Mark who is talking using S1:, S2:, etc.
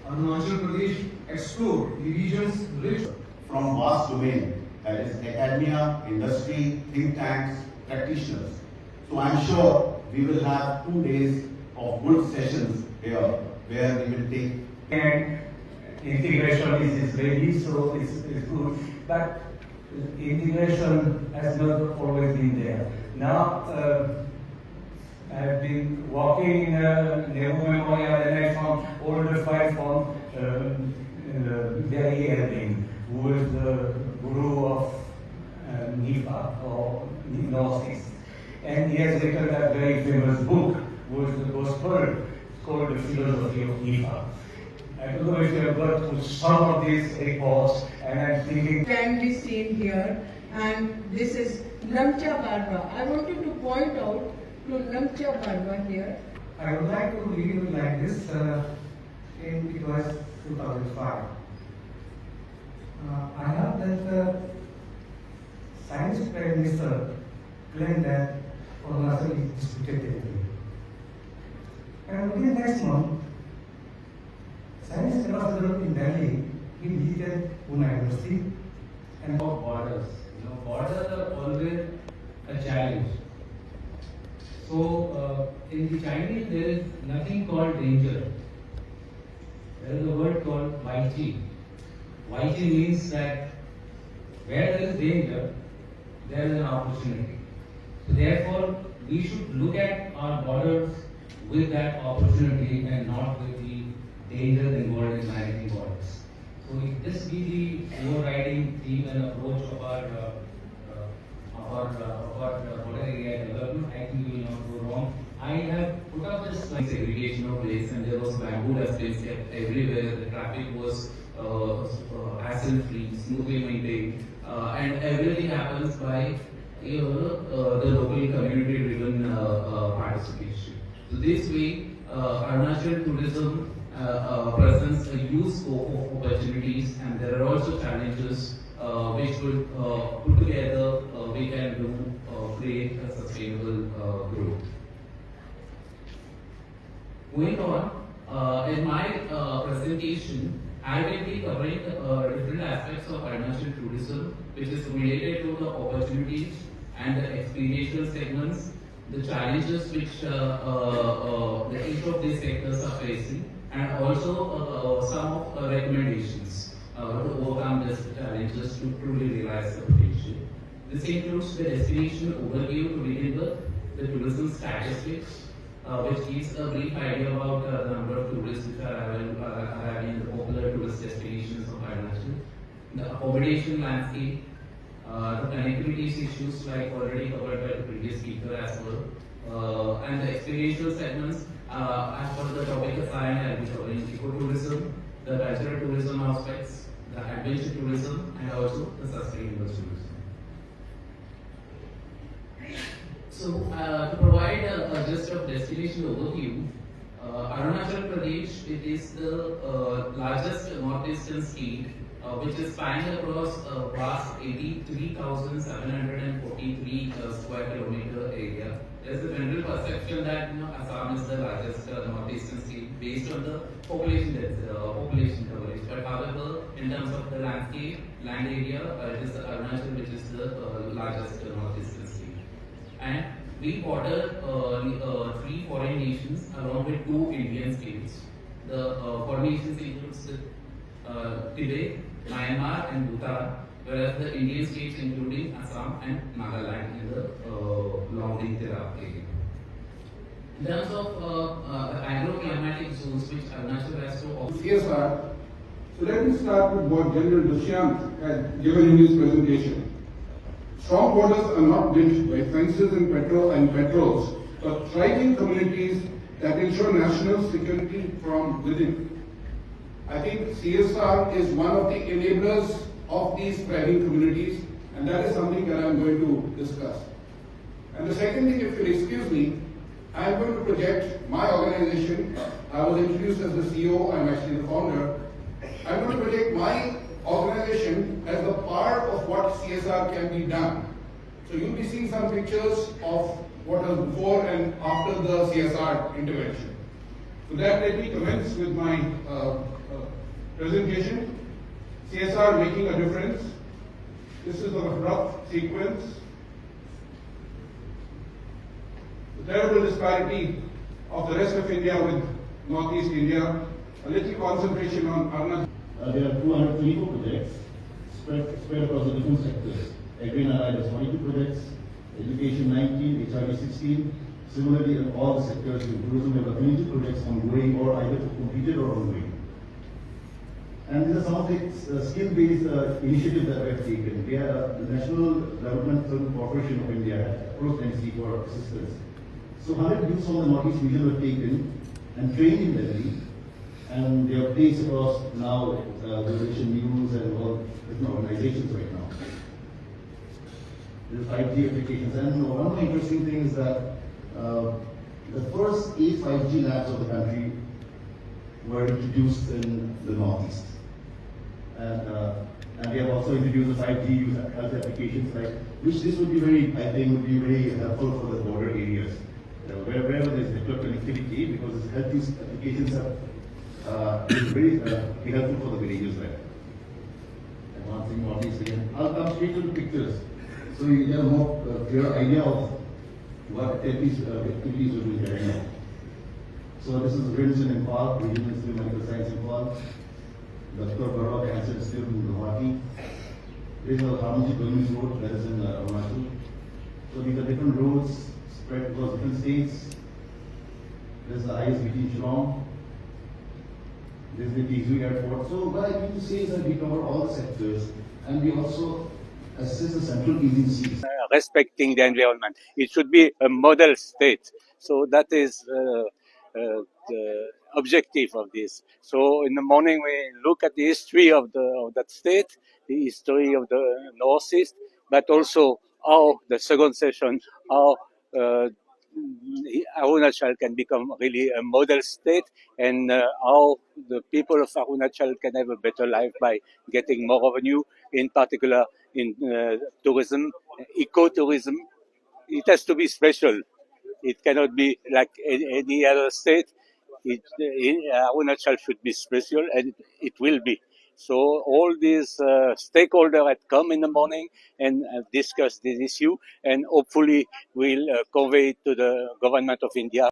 S1: Arunachal Pradesh explore the region's rich
S2: from vast domain, that is academia, industry, think tanks, practitioners. So I'm sure we will have 2 days of good sessions here where we will take
S3: and integration is ready, so it's good. But integration has not always been there. Now I have been walking in a Nehru Memorial and I found all the five from Barry Elding, who is the guru of NIFA or Northeast. And he has written that very famous book, which is the gospel, called The Philosophy of NIFA. I don't know if you have got through some of these reports, and I'm thinking
S4: can be seen here, and this is Namcha Barwa. I wanted to point out to Namcha Barwa here.
S3: I would like to begin like this. It was 2005. I heard that the Science Prime Minister claimed that Arunachal is disputed. And within next month, Science Ambassador in Delhi, he visited Pune University and
S5: borders. Borders are always a challenge. So in the Chinese there is nothing called danger. There is a word called Wai Chi. Wai Chi means that where there is danger, there is an opportunity. So therefore, we should look at our borders with that opportunity and not with the dangers involved in managing borders. So if this be the overriding theme and approach of our border area development, I think we will not go wrong. I have put up this segregation of waste, and there was bamboo dustbins kept everywhere. The traffic was hassle-free, smoothly maintained, and everything happens by the local community-driven participation. So this way, Arunachal tourism presents a huge scope of opportunities, and there are also challenges which would put together we can do create a sustainable growth. Going on, in my presentation, I will be covering different aspects of Arunachal tourism, which is related to the opportunities and the experiential segments, the challenges which each of these sectors are facing, and also some of the recommendations to overcome these challenges to truly realize the potential. This includes the destination overview to begin with, the tourism statistics, which gives a brief idea about the number of tourists which are arriving in the popular tourist destinations of Arunachal, the accommodation landscape, the connectivity issues like already covered by the previous speaker as well, and the experiential segments as per the topic assigned. I will be covering ecotourism, the cultural tourism aspects, the adventure tourism, and also the sustainable tourism. So, to provide a gist of destination overview, Arunachal Pradesh, it is the largest northeastern state which is spanning across a vast 83,743 square kilometer area. There is a general perception that Assam is the largest northeastern state based on the population coverage. But however, in terms of the landscape, land area, it is Arunachal which is the largest northeastern state. And we border 3 foreign nations along with 2 Indian states. The foreign nations includes Tibet, Myanmar and Bhutan, whereas the Indian states including Assam and Nagaland in the Longding Tirap area. In terms of agroclimatic zones which Arunachal has to offer.
S1: CSR. So let me start with what General Dushyant had given in his presentation. Strong borders are not built by fences and patrols, but thriving communities that ensure national security from within. I think CSR is one of the enablers of these thriving communities, and that is something that I'm going to discuss. And the second thing, if you'll excuse me, I'm going to project my organization. I was introduced as the CEO, I'm actually the founder. I'm going to project my organization as a part of what CSR can be done. So you'll be seeing some pictures of what was before and after the CSR intervention. So that let me commence with my presentation. CSR making a difference. This is a rough sequence. The terrible disparity of the rest of India with Northeast India. A little concentration on Arunachal.
S6: There are 224 projects spread across the different sectors. Agri and allied has 22 projects, education 19, HRD 16. Similarly, in all the sectors, in tourism, there are 22 projects ongoing or either completed or ongoing. And these are some of the skill-based initiatives that we have taken. We have the National Development Corporation of India has approached NC for assistance. So 100 youths from the Northeast region were taken and trained in Delhi, and they are placed across now the Asian News and all different organizations right now. There's 5G applications, and one of the interesting things is that the first 8 5G labs of the country were introduced in the Northeast. And we have also introduced the 5G use health applications, like which this would be very, I think, would be very helpful for the border areas, wherever there is network connectivity, because health use applications are very be helpful for the villages there. And one thing more is again, I'll come straight to the pictures, so you get a more clear idea of what activities will be carrying out. So this is Resurgent Arunachal, Regional Institute of Medical Science in Paul. Dr. Barwa Cancer Institute in Guwahati. This is the Harmony Government Road, that is in Arunachal. So these are different roads spread across different states. This is the ISBT Shillong. This is the Tizu Airport. So what I mean to say is that we cover all the sectors, and we also assist the central agencies.
S7: Respecting the environment. It should be a model state. So that is the objective of this. So in the morning we look at the history of that state, the history of the Northeast, but also how the second session, how Arunachal can become really a model state, and how the people of Arunachal can have a better life by getting more revenue, in particular in tourism, ecotourism. It has to be special. It cannot be like any other state. Arunachal should be special, and it will be. So all these stakeholders had come in the morning and discussed this issue, and hopefully will convey it to the government of India.